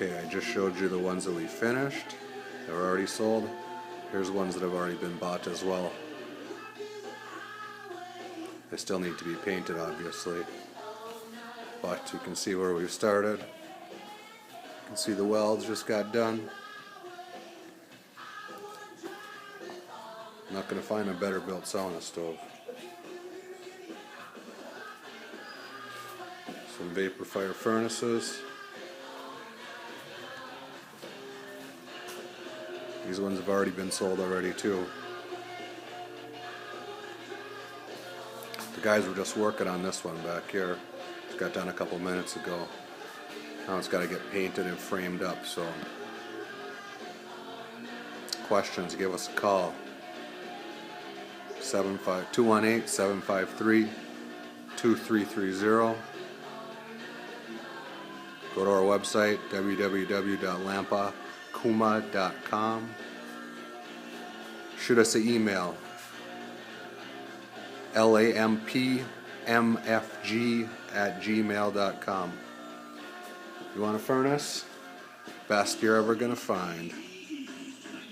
Okay, I just showed you the ones that we finished. They were already sold. Here's ones that have already been bought as well. They still need to be painted, obviously. But you can see where we've started. You can see the welds just got done. I'm not going to find a better built sauna stove. Some Vapor-Fire furnaces. These ones have already been sold already too. The guys were just working on this one back here. Just got done a couple minutes ago. Now it's got to get painted and framed up, so questions, give us a call. 218-753-2330. Go to our website, www.lampakuma.com. Shoot us an email, lampmfg@gmail.com. You want a furnace? Best you're ever going to find.